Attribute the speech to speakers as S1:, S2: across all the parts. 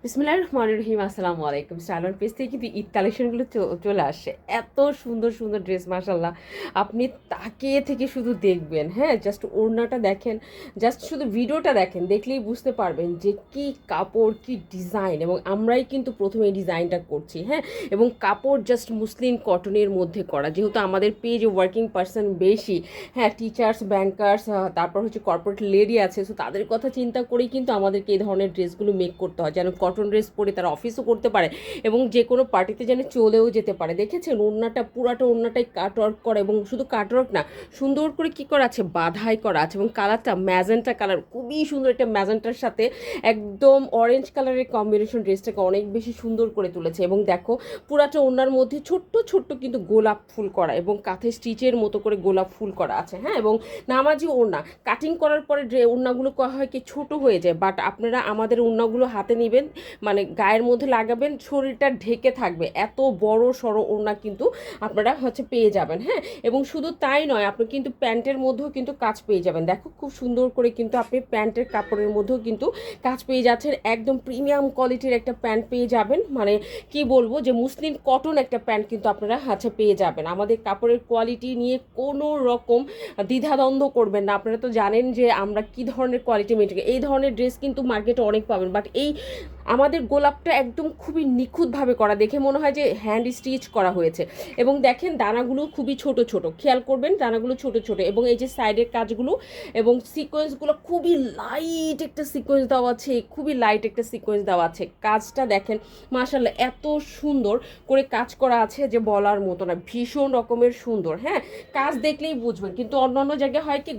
S1: বিসমিল্লাহির রহমানির রহিম। আসসালামু আলাইকুম। স্টাইলন পেজ থেকে কিন্তু ঈদ কালেকশনগুলো চলে আসছে। এত সুন্দর সুন্দর ড্রেস, মাশাল্লাহ। আপনি তাকিয়ে থেকে শুধু দেখবেন, হ্যাঁ, জাস্ট ওড়নাটা দেখেন, জাস্ট শুধু ভিডিওটা দেখেন, দেখলেই বুঝতে পারবেন যে কি কাপড়, কি ডিজাইন। এবং আমরাই কিন্তু প্রথমে এই ডিজাইনটা করছি, হ্যাঁ। এবং কাপড় জাস্ট মুসলিম কটনের মধ্যে করা, যেহেতু আমাদের পেজে ওয়ার্কিং পার্সন বেশি, হ্যাঁ, টিচার্স, ব্যাংকার্স, তারপর হচ্ছে কর্পোরেট লেডি আছে, সো তাদের কথা চিন্তা করেই কিন্তু আমাদেরকে এই ধরনের ড্রেসগুলো মেক করতে হয়, যেন কটন ড্রেস পরে তারা অফিসও করতে পারে এবং যে কোনো পার্টিতে যেন চলেও যেতে পারে। দেখেছেন ওড়নাটা, পুরাটা ওড়নাটাই কাটওয়ার্ক করা, এবং শুধু কাটওয়ার্ক না, সুন্দর করে কি করা আছে, বাধাই করা আছে। এবং কালারটা ম্যাজেন্টা কালার, খুবই সুন্দর। একটা ম্যাজেন্টার সাথে একদম অরেঞ্জ কালারের কম্বিনেশন ড্রেসটাকে অনেক বেশি সুন্দর করে তুলেছে। এবং দেখো পুরাটা ওড়নার মধ্যে ছোট্ট ছোট্ট কিন্তু গোলাপ ফুল করা, এবং কাঁথে স্টিচের মতো করে গোলাপ ফুল করা আছে, হ্যাঁ। এবং নামাজি ওড়না কাটিং করার পরে ওড়নাগুলো হয় কি ছোট হয়ে যায়, বাট আপনারা আমাদের ওড়নাগুলো হাতে নেবেন, মানে গায়ের মধ্যে লাগাবেন, শরীরটা ঢেকে থাকবে, এত বড় সড়ো ওড়না কিন্তু আপনারা পেয়ে যাবেন, হ্যাঁ। এবং শুধু তাই নয়, আপনি কিন্তু প্যান্টের মধ্যেও কিন্তু কাজ পেয়ে যাবেন। দেখো খুব সুন্দর করে কিন্তু আপনি প্যান্টের কাপড়ের মধ্যেও কিন্তু কাজ পেয়ে যাচ্ছেন, একদম প্রিমিয়াম কোয়ালিটির একটা প্যান্ট পেয়ে যাবেন। মানে কি বলবো, যে মুসলিম কটন একটা প্যান্ট কিন্তু আপনারা পেয়ে যাবেন। আমাদের কাপড়ের কোয়ালিটি নিয়ে কোনো রকম দ্বিধাদ্বন্দ্ব করবেন না। আপনারা তো জানেন যে আমরা কি ধরনের কোয়ালিটি মেনটেন, এই ধরনের ড্রেস কিন্তু মার্কেটে অনেক পাবেন, বাট এই আমাদের গোলাপটা একদম খুবই নিখুঁতভাবে করা, দেখে মনে হয় যে হ্যান্ড স্টিচ করা হয়েছে। এবং দেখেন দানাগুলো খুবই ছোট ছোট, খেয়াল করবেন দানাগুলো ছোট ছোট, এবং এই যে সাইডের কাজগুলো এবং সিকোয়েন্সগুলো খুবই লাইট একটা সিকোয়েন্স দেওয়া আছে, খুবই লাইট একটা সিকোয়েন্স দেওয়া আছে। কাজটা দেখেন মাশাআল্লাহ, এত সুন্দর করে কাজ করা আছে যে বলার মতো না, ভীষণ রকমের সুন্দর, হ্যাঁ। কাজ দেখলেই বুঝবেন। কিন্তু অন্যান্য জায়গায় হয় কি,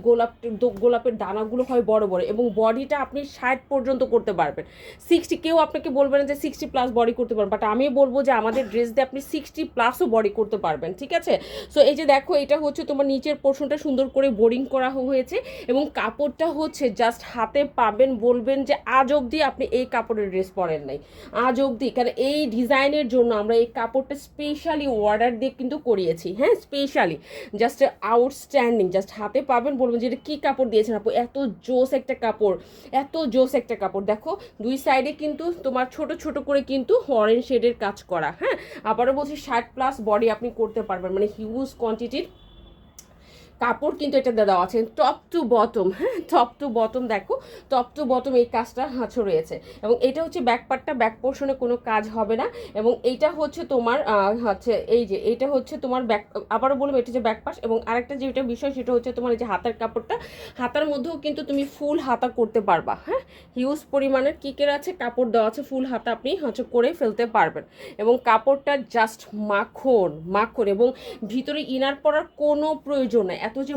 S1: গোলাপের দানাগুলো হয় বড় বড়, এবং বডিটা আপনি 60 পর্যন্ত করতে পারবেন, 60। কেউ আপনাকে বলবে না যে 60+ বডি করতে পারবেন, বাট আমি বলবো যে আমাদের ড্রেস দিয়ে আপনি 60+ও বডি করতে পারবেন, ঠিক আছে। সো এই যে দেখো, এটা হচ্ছে তোমার নিচের পোর্শনটা সুন্দর করে বোরিং করা হয়েছে, এবং কাপড়টা হচ্ছে জাস্ট হাতে পাবেন, বলবেন যে আজ অবধি আপনি এই কাপড়ের ড্রেস পরেন নাই, আজ অবধি। কারণ এই ডিজাইনের জন্য আমরা এই কাপড়টা স্পেশালি অর্ডার দিয়ে কিন্তু করিয়েছি, হ্যাঁ, স্পেশালি জাস্ট আউটস্ট্যান্ডিং। জাস্ট হাতে পাবেন, বলবেন যে এটা কী কাপড় দিয়েছেন আপু, এত জোস একটা কাপড়, এত জোস একটা কাপড়। দেখো দুই সাইডে কিন্তু তোমার ছোট ছোট করে কিন্তু অরেঞ্জ শেডের কাজ করা, হ্যাঁ। আবারও বলছি 60+ বডি আপনি করতে পারবেন, মানে হিউজ কোয়ান্টিটির কাপড় কিন্তু এটা দেওয়া আছে টপ টু বটম, হ্যাঁ, টপ টু বটম। দেখো টপ টু বটম এই কাজটা রয়েছে। এবং এটা হচ্ছে ব্যাক পার্টটা, ব্যাক পোর্শনে কোনো কাজ হবে না। এবং এইটা হচ্ছে তোমার এই যে এইটা হচ্ছে তোমার ব্যাক, আবারও বলবো এটা যে ব্যাক পাশ। এবং আরেকটা যেটা বিষয় সেটা হচ্ছে তোমার এই যে হাতার কাপড়টা, হাতার মধ্যেও কিন্তু তুমি ফুল হাতা করতে পারবা, হ্যাঁ। হিউজ পরিমাণের কিকের আছে, কাপড় দেওয়া আছে, ফুল হাতা আপনি করে ফেলতে পারবেন। এবং কাপড়টা জাস্ট মাখন মাখন, এবং ভিতরে ইনার পরার কোনো প্রয়োজন নেই। এত যে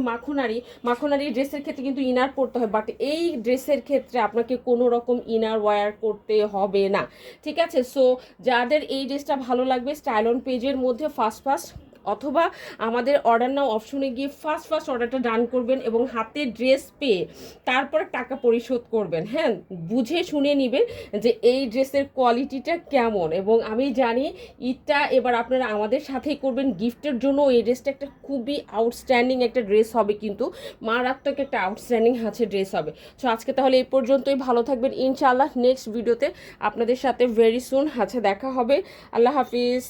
S1: মাখনারি ড্রেসের ক্ষেত্রে কিন্তু ইনার পরতে হয়, বাট এই ড্রেসের ক্ষেত্রে আপনাকে কোনো রকম ইনার ওয়্যার করতে হবে না, ঠিক আছে। সো যাদের এই ড্রেসটা ভালো লাগবে, স্টাইল অন পেজের মধ্যে ফার্স্ট অথবা আমাদের অর্ডার নাও অপশনে গিয়ে ফার্স্ট অর্ডারটা ডান করবেন, এবং হাতে ড্রেস পেয়ে তারপরে টাকা পরিশোধ করবেন, হ্যাঁ। বুঝে শুনে নেবেন যে এই ড্রেসের কোয়ালিটিটা কেমন। এবং আমি জানি ঈদটা এবার আপনারা আমাদের সাথেই করবেন, গিফটের জন্য এই ড্রেসটা একটা খুবই আউটস্ট্যান্ডিং একটা ড্রেস হবে, কিন্তু মারাত্মক একটা আউটস্ট্যান্ডিং ড্রেস হবে। সো আজকে তাহলে এই পর্যন্তই, ভালো থাকবেন ইনশাআল্লাহ। নেক্সট ভিডিওতে আপনাদের সাথে ভেরি সুন দেখা হবে। আল্লাহ হাফিজ।